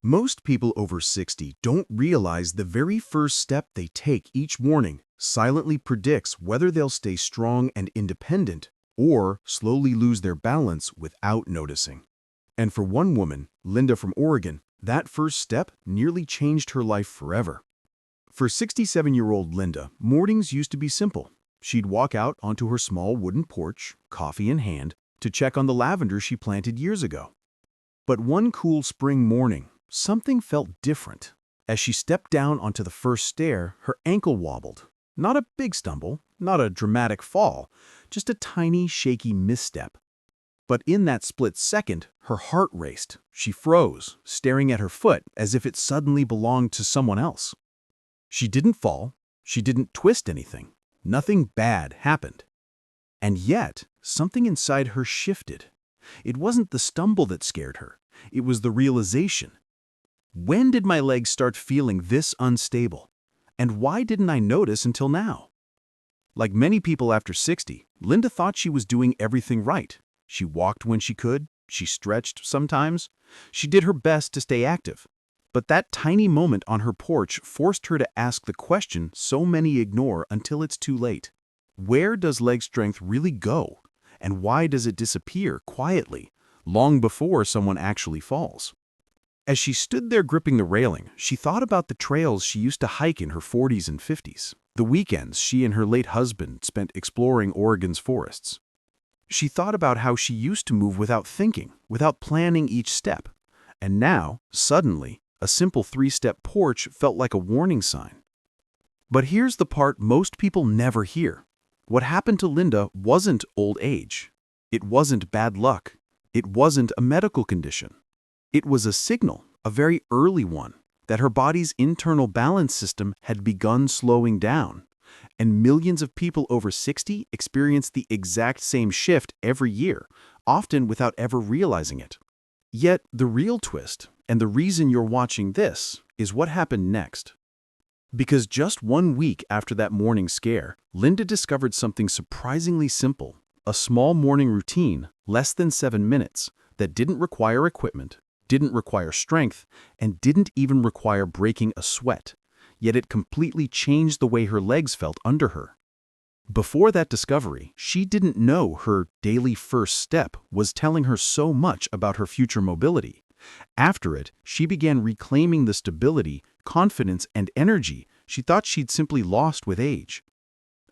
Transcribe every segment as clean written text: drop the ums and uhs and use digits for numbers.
Most people over 60 don't realize the very first step they take each morning silently predicts whether they'll stay strong and independent or slowly lose their balance without noticing. And for one woman, Linda from Oregon, that first step nearly changed her life forever. For 67-year-old Linda, mornings used to be simple. She'd walk out onto her small wooden porch, coffee in hand, to check on the lavender she planted years ago. But one cool spring morning, something felt different. As she stepped down onto the first stair, her ankle wobbled. Not a big stumble, not a dramatic fall, just a tiny, shaky misstep. But in that split second, her heart raced. She froze, staring at her foot as if it suddenly belonged to someone else. She didn't fall. She didn't twist anything. Nothing bad happened. And yet, something inside her shifted. It wasn't the stumble that scared her. It was the realization. When did my legs start feeling this unstable? And why didn't I notice until now? Like many people after 60, Linda thought she was doing everything right. She walked when she could. She stretched sometimes. She did her best to stay active. But that tiny moment on her porch forced her to ask the question so many ignore until it's too late. Where does leg strength really go? And why does it disappear quietly, long before someone actually falls? As she stood there gripping the railing, she thought about the trails she used to hike in her 40s and 50s, the weekends she and her late husband spent exploring Oregon's forests. She thought about how she used to move without thinking, without planning each step. And now, suddenly, a simple 3-step porch felt like a warning sign. But here's the part most people never hear. What happened to Linda wasn't old age. It wasn't bad luck. It wasn't a medical condition. It was a signal, a very early one, that her body's internal balance system had begun slowing down. And millions of people over 60 experience the exact same shift every year, often without ever realizing it. Yet the real twist, and the reason you're watching this, is what happened next. Because just 1 week after that morning scare, Linda discovered something surprisingly simple, a small morning routine, less than 7 minutes, that didn't require equipment, didn't require strength, and didn't even require breaking a sweat. Yet it completely changed the way her legs felt under her. Before that discovery, she didn't know her daily first step was telling her so much about her future mobility. After it, she began reclaiming the stability, confidence, and energy she thought she'd simply lost with age.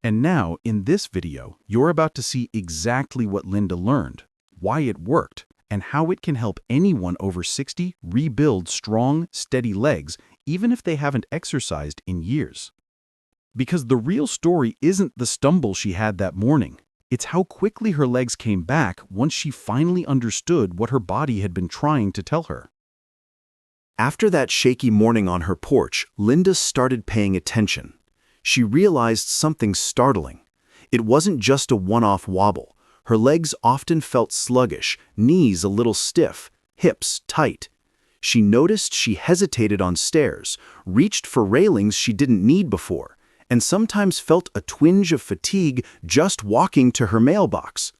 And now, in this video, you're about to see exactly what Linda learned, why it worked, and how it can help anyone over 60 rebuild strong, steady legs even if they haven't exercised in years. Because the real story isn't the stumble she had that morning. It's how quickly her legs came back once she finally understood what her body had been trying to tell her. After that shaky morning on her porch, Linda started paying attention. She realized something startling. It wasn't just a one-off wobble. Her legs often felt sluggish, knees a little stiff, hips tight. She noticed she hesitated on stairs, reached for railings she didn't need before, and sometimes felt a twinge of fatigue just walking to her mailbox.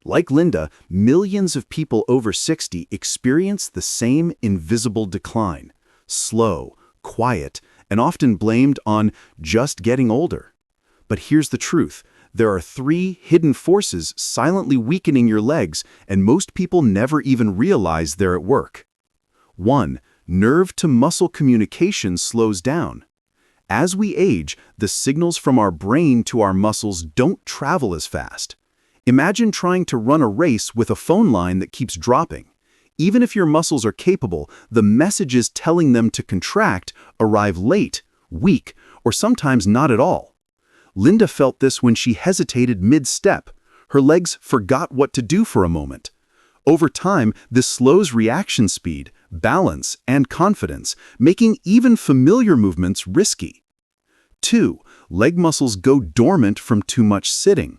Like Linda, millions of people over 60 experience the same invisible decline, slow, quiet, and often blamed on just getting older. But here's the truth. There are 3 hidden forces silently weakening your legs, and most people never even realize they're at work. 1. Nerve-to-muscle communication slows down. As we age, the signals from our brain to our muscles don't travel as fast. Imagine trying to run a race with a phone line that keeps dropping. Even if your muscles are capable, the messages telling them to contract arrive late, weak, or sometimes not at all. Linda felt this when she hesitated mid-step. Her legs forgot what to do for a moment. Over time, this slows reaction speed, balance, and confidence, making even familiar movements risky. 2. Leg muscles go dormant from too much sitting.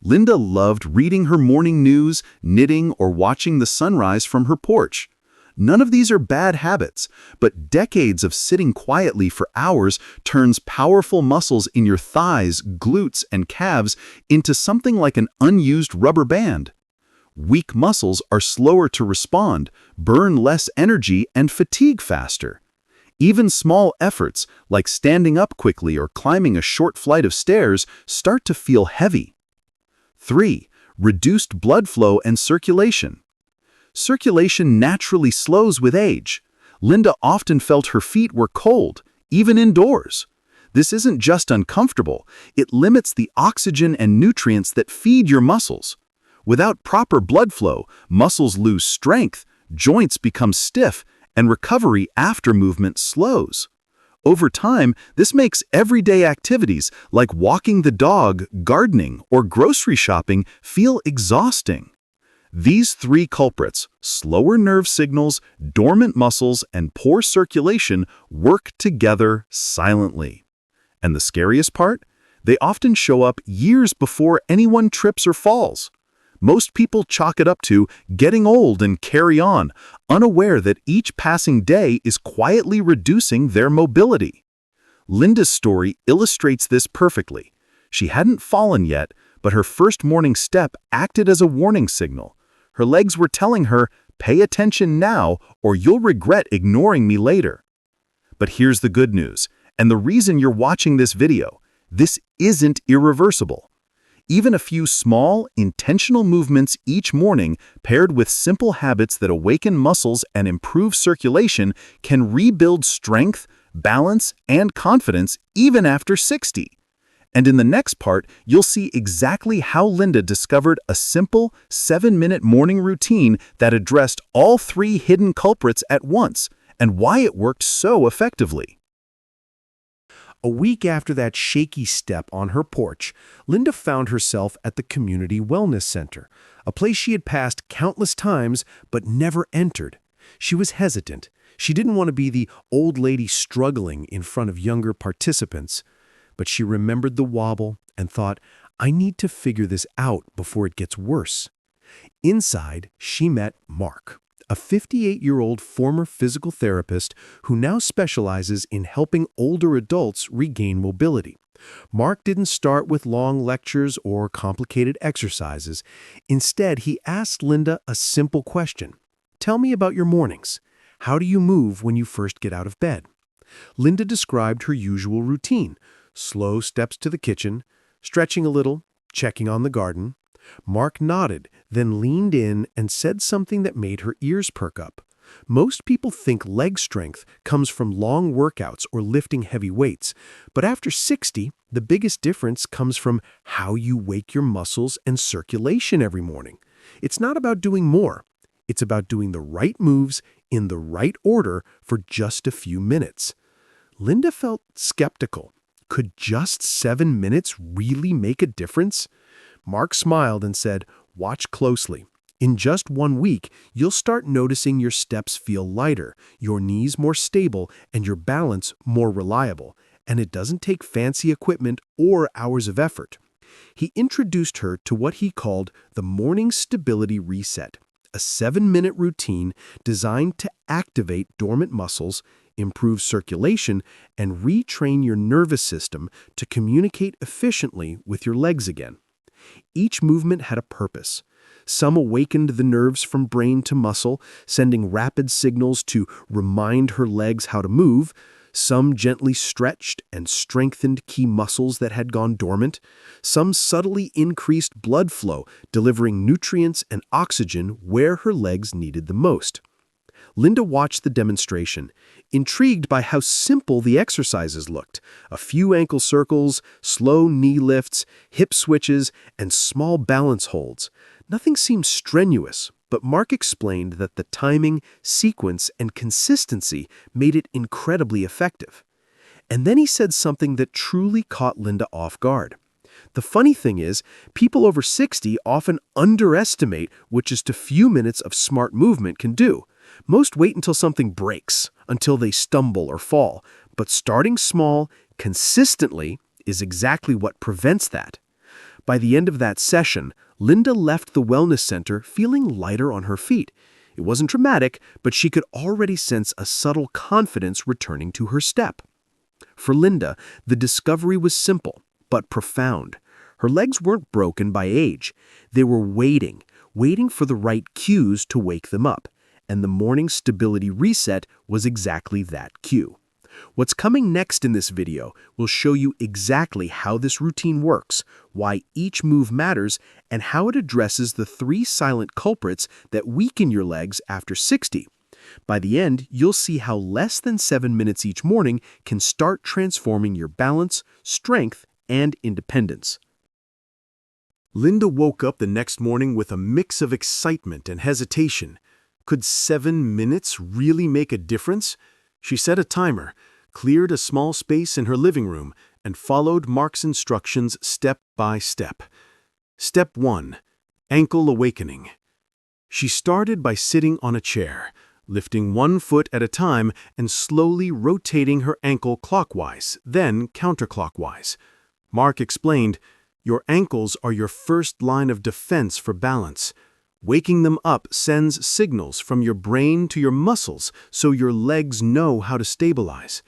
Linda loved reading her morning news, knitting, or watching the sunrise from her porch. None of these are bad habits, but decades of sitting quietly for hours turns powerful muscles in your thighs, glutes, and calves into something like an unused rubber band. Weak muscles are slower to respond, burn less energy, and fatigue faster. Even small efforts, like standing up quickly or climbing a short flight of stairs, start to feel heavy. 3. Reduced blood flow and circulation. Circulation naturally slows with age. Linda often felt her feet were cold, even indoors. This isn't just uncomfortable, it limits the oxygen and nutrients that feed your muscles. Without proper blood flow, muscles lose strength, joints become stiff, and recovery after movement slows. Over time, this makes everyday activities like walking the dog, gardening, or grocery shopping feel exhausting. These three culprits, slower nerve signals, dormant muscles, and poor circulation, work together silently. And the scariest part? They often show up years before anyone trips or falls. Most people chalk it up to getting old and carry on, unaware that each passing day is quietly reducing their mobility. Linda's story illustrates this perfectly. She hadn't fallen yet, but her first morning step acted as a warning signal. Her legs were telling her, "Pay attention now, or you'll regret ignoring me later." But here's the good news, and the reason you're watching this video. This isn't irreversible. Even a few small, intentional movements each morning, paired with simple habits that awaken muscles and improve circulation, can rebuild strength, balance, and confidence even after 60. And in the next part, you'll see exactly how Linda discovered a simple, 7-minute morning routine that addressed all three hidden culprits at once, and why it worked so effectively. A week after that shaky step on her porch, Linda found herself at the Community Wellness Center, a place she had passed countless times but never entered. She was hesitant. She didn't want to be the old lady struggling in front of younger participants. But she remembered the wobble and thought, I need to figure this out before it gets worse. Inside, she met Mark, a 58-year-old former physical therapist who now specializes in helping older adults regain mobility. Mark didn't start with long lectures or complicated exercises. Instead, he asked Linda a simple question. Tell me about your mornings. How do you move when you first get out of bed? Linda described her usual routine. Slow steps to the kitchen, stretching a little, checking on the garden. Mark nodded, then leaned in and said something that made her ears perk up. Most people think leg strength comes from long workouts or lifting heavy weights, but after 60, the biggest difference comes from how you wake your muscles and circulation every morning. It's not about doing more. It's about doing the right moves in the right order for just a few minutes. Linda felt skeptical. Could just 7 minutes really make a difference? Mark smiled and said, watch closely. In just 1 week, you'll start noticing your steps feel lighter, your knees more stable, and your balance more reliable. And it doesn't take fancy equipment or hours of effort. He introduced her to what he called the Morning Stability Reset, a 7-minute routine designed to activate dormant muscles, improve circulation, and retrain your nervous system to communicate efficiently with your legs again. Each movement had a purpose. Some awakened the nerves from brain to muscle, sending rapid signals to remind her legs how to move. Some gently stretched and strengthened key muscles that had gone dormant. Some subtly increased blood flow, delivering nutrients and oxygen where her legs needed the most. Linda watched the demonstration, intrigued by how simple the exercises looked. A few ankle circles, slow knee lifts, hip switches, and small balance holds. Nothing seemed strenuous, but Mark explained that the timing, sequence, and consistency made it incredibly effective. And then he said something that truly caught Linda off guard. The funny thing is, people over 60 often underestimate what just a few minutes of smart movement can do. Most wait until something breaks, until they stumble or fall. But starting small, consistently, is exactly what prevents that. By the end of that session, Linda left the wellness center feeling lighter on her feet. It wasn't dramatic, but she could already sense a subtle confidence returning to her step. For Linda, the discovery was simple, but profound. Her legs weren't broken by age. They were waiting waiting for the right cues to wake them up, and the morning stability reset was exactly that cue. What's coming next in this video will show you exactly how this routine works, why each move matters, and how it addresses the 3 silent culprits that weaken your legs after 60. By the end, you'll see how less than 7 minutes each morning can start transforming your balance, strength, and independence. Linda woke up the next morning with a mix of excitement and hesitation. Could 7 minutes really make a difference? She set a timer, cleared a small space in her living room, and followed Mark's instructions step by step. Step 1. Ankle awakening. She started by sitting on a chair, lifting one foot at a time and slowly rotating her ankle clockwise, then counterclockwise. Mark explained, "Your ankles are your first line of defense for balance. Waking them up sends signals from your brain to your muscles so your legs know how to stabilize."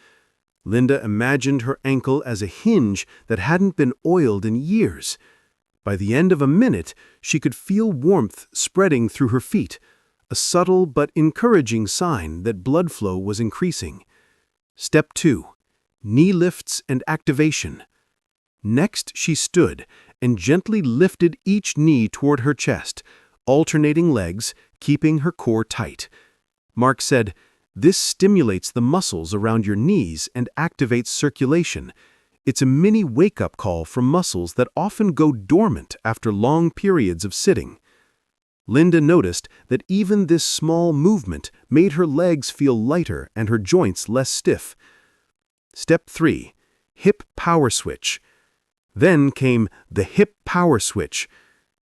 Linda imagined her ankle as a hinge that hadn't been oiled in years. By the end of a minute, she could feel warmth spreading through her feet, a subtle but encouraging sign that blood flow was increasing. Step 2. Knee lifts and activation. Next, she stood and gently lifted each knee toward her chest, alternating legs, keeping her core tight. Mark said, "This stimulates the muscles around your knees and activates circulation. It's a mini wake-up call for muscles that often go dormant after long periods of sitting." Linda noticed that even this small movement made her legs feel lighter and her joints less stiff. Step 3. Hip power switch. Then came the hip power switch.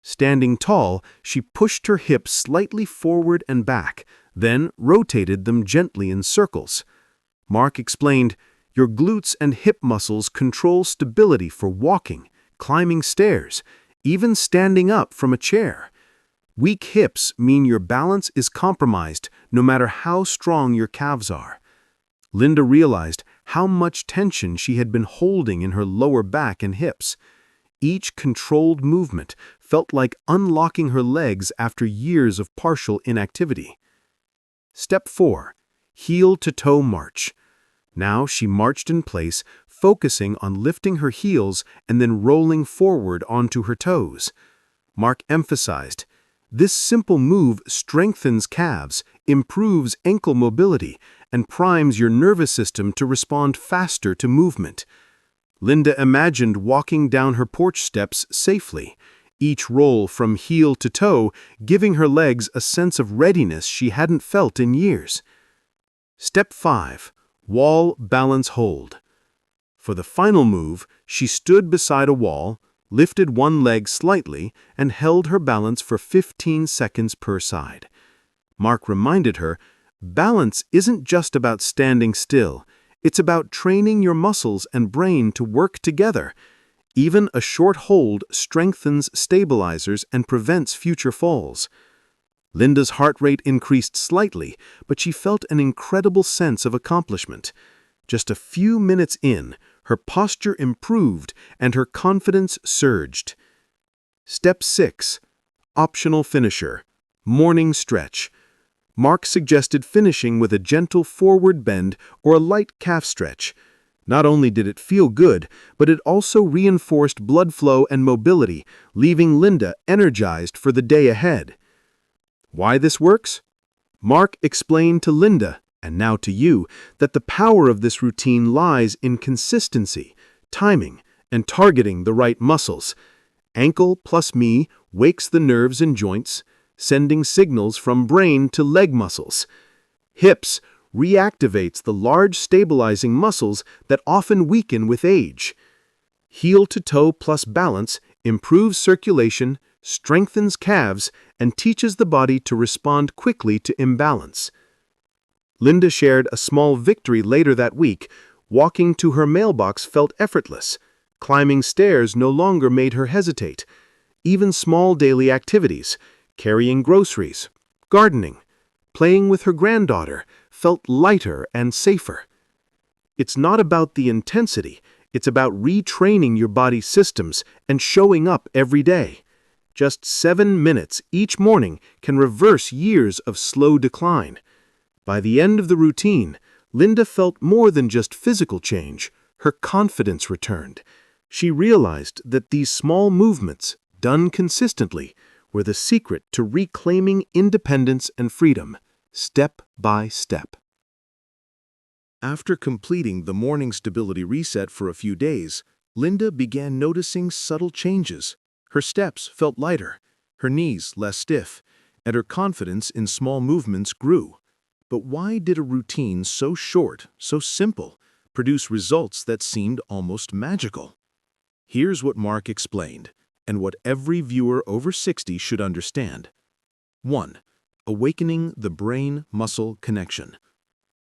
Standing tall, she pushed her hips slightly forward and back, then rotated them gently in circles. Mark explained, "Your glutes and hip muscles control stability for walking, climbing stairs, even standing up from a chair. Weak hips mean your balance is compromised no matter how strong your calves are." Linda realized how much tension she had been holding in her lower back and hips. Each controlled movement felt like unlocking her legs after years of partial inactivity. Step 4. Heel-to-toe march. Now she marched in place, focusing on lifting her heels and then rolling forward onto her toes. Mark emphasized, "This simple move strengthens calves, improves ankle mobility, and primes your nervous system to respond faster to movement." Linda imagined walking down her porch steps safely, each roll from heel to toe giving her legs a sense of readiness she hadn't felt in years. Step 5. Wall balance hold. For the final move, she stood beside a wall, lifted one leg slightly, and held her balance for 15 seconds per side. Mark reminded her, balance isn't just about standing still. It's about training your muscles and brain to work together. Even a short hold strengthens stabilizers and prevents future falls. Linda's heart rate increased slightly, but she felt an incredible sense of accomplishment. Just a few minutes in, her posture improved and her confidence surged. Step 6. Optional finisher. Morning stretch. Mark suggested finishing with a gentle forward bend or a light calf stretch. Not only did it feel good, but it also reinforced blood flow and mobility, leaving Linda energized for the day ahead. Why this works? Mark explained to Linda, and now to you, that the power of this routine lies in consistency, timing, and targeting the right muscles. Ankle plus me wakes the nerves and joints, sending signals from brain to leg muscles. Hips reactivates the large stabilizing muscles that often weaken with age. Heel-to-toe plus balance improves circulation, strengthens calves, and teaches the body to respond quickly to imbalance. Linda shared a small victory later that week. Walking to her mailbox felt effortless. Climbing stairs no longer made her hesitate. Even small daily activities, carrying groceries, gardening, playing with her granddaughter, felt lighter and safer. It's not about the intensity, it's about retraining your body's systems and showing up every day. Just 7 minutes each morning can reverse years of slow decline. By the end of the routine, Linda felt more than just physical change. Her confidence returned. She realized that these small movements, done consistently, were the secret to reclaiming independence and freedom, step by step. After completing the morning stability reset for a few days, Linda began noticing subtle changes. Her steps felt lighter, her knees less stiff, and her confidence in small movements grew. But why did a routine so short, so simple, produce results that seemed almost magical? Here's what Mark explained, and what every viewer over 60 should understand. 1. Awakening the brain-muscle connection.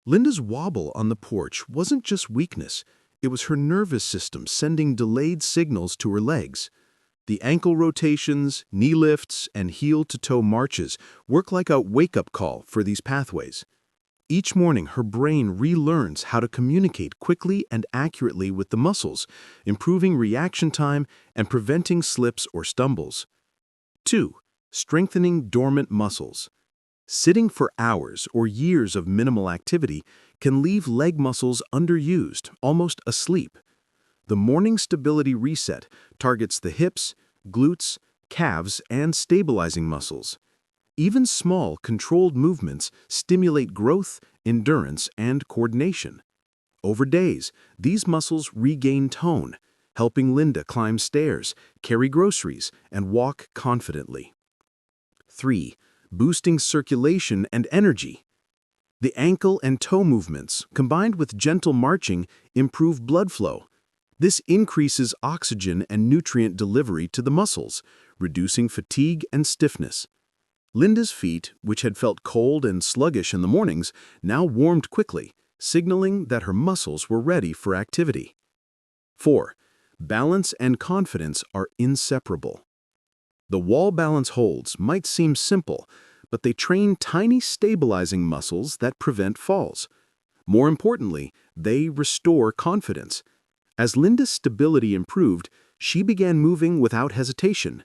Linda's wobble on the porch wasn't just weakness, it was her nervous system sending delayed signals to her legs. The ankle rotations, knee lifts, and heel-to-toe marches work like a wake-up call for these pathways. Each morning, her brain relearns how to communicate quickly and accurately with the muscles, improving reaction time and preventing slips or stumbles. 2. Strengthening dormant muscles. Sitting for hours or years of minimal activity can leave leg muscles underused, almost asleep. The morning stability reset targets the hips, glutes, calves, and stabilizing muscles. Even small, controlled movements stimulate growth, endurance, and coordination. Over days, these muscles regain tone, helping Linda climb stairs, carry groceries, and walk confidently. 3. Boosting circulation and energy. The ankle and toe movements, combined with gentle marching, improve blood flow. This increases oxygen and nutrient delivery to the muscles, reducing fatigue and stiffness. Linda's feet, which had felt cold and sluggish in the mornings, now warmed quickly, signaling that her muscles were ready for activity. 4. Balance and confidence are inseparable. The wall balance holds might seem simple, but they train tiny stabilizing muscles that prevent falls. More importantly, they restore confidence. As Linda's stability improved, she began moving without hesitation.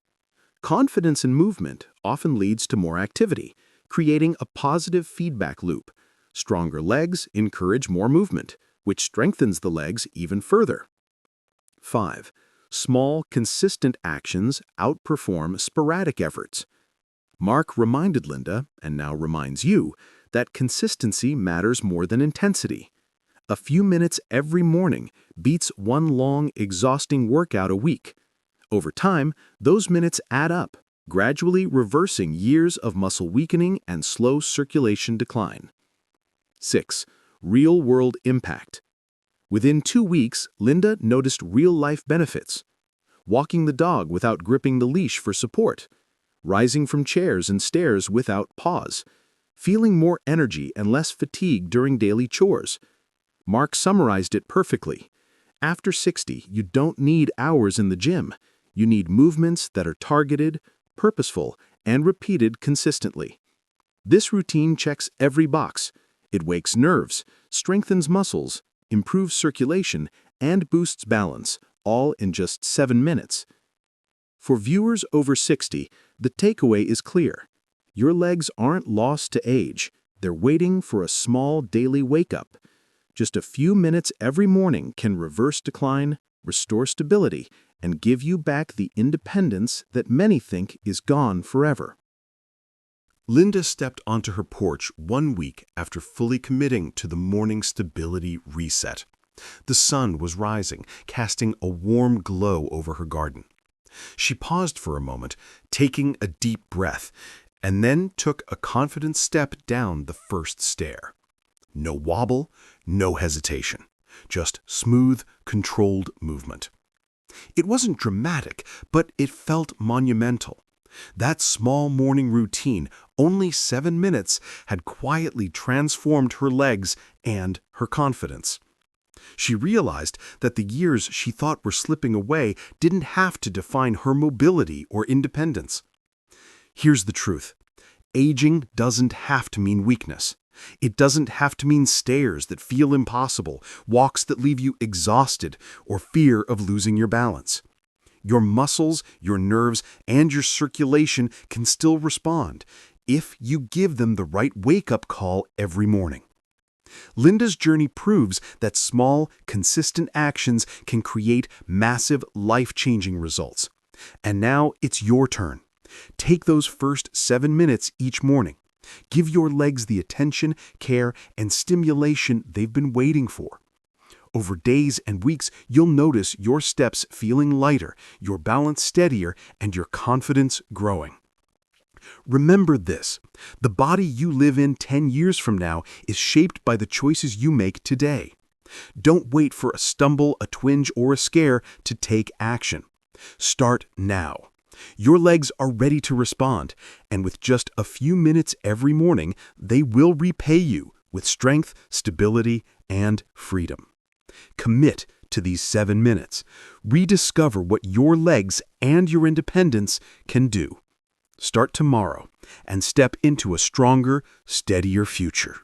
Confidence in movement often leads to more activity, creating a positive feedback loop. Stronger legs encourage more movement, which strengthens the legs even further. 5. Small, consistent actions outperform sporadic efforts. Mark reminded Linda, and now reminds you, that consistency matters more than intensity. A few minutes every morning beats one long, exhausting workout a week. Over time, those minutes add up, gradually reversing years of muscle weakening and slow circulation decline. 6. Real-world impact. Within 2 weeks, Linda noticed real-life benefits. Walking the dog without gripping the leash for support. Rising from chairs and stairs without pause. Feeling more energy and less fatigue during daily chores. Mark summarized it perfectly. After 60, you don't need hours in the gym. You need movements that are targeted, purposeful, and repeated consistently. This routine checks every box. It wakes nerves, strengthens muscles, improves circulation, and boosts balance, all in just 7 minutes. For viewers over 60, the takeaway is clear. Your legs aren't lost to age. They're waiting for a small daily wake-up. Just a few minutes every morning can reverse decline, restore stability, and give you back the independence that many think is gone forever. Linda stepped onto her porch 1 week after fully committing to the morning stability reset. The sun was rising, casting a warm glow over her garden. She paused for a moment, taking a deep breath, and then took a confident step down the first stair. No wobble, no hesitation, just smooth, controlled movement. It wasn't dramatic, but it felt monumental. That small morning routine, only 7 minutes, had quietly transformed her legs and her confidence. She realized that the years she thought were slipping away didn't have to define her mobility or independence. Here's the truth. Aging doesn't have to mean weakness. It doesn't have to mean stairs that feel impossible, walks that leave you exhausted, or fear of losing your balance. Your muscles, your nerves, and your circulation can still respond if you give them the right wake-up call every morning. Linda's journey proves that small, consistent actions can create massive, life-changing results. And now it's your turn. Take those first 7 minutes each morning. Give your legs the attention, care, and stimulation they've been waiting for. Over days and weeks, you'll notice your steps feeling lighter, your balance steadier, and your confidence growing. Remember this: the body you live in 10 years from now is shaped by the choices you make today. Don't wait for a stumble, a twinge, or a scare to take action. Start now. Your legs are ready to respond, and with just a few minutes every morning, they will repay you with strength, stability, and freedom. Commit to these 7 minutes. Rediscover what your legs and your independence can do. Start tomorrow and step into a stronger, steadier future.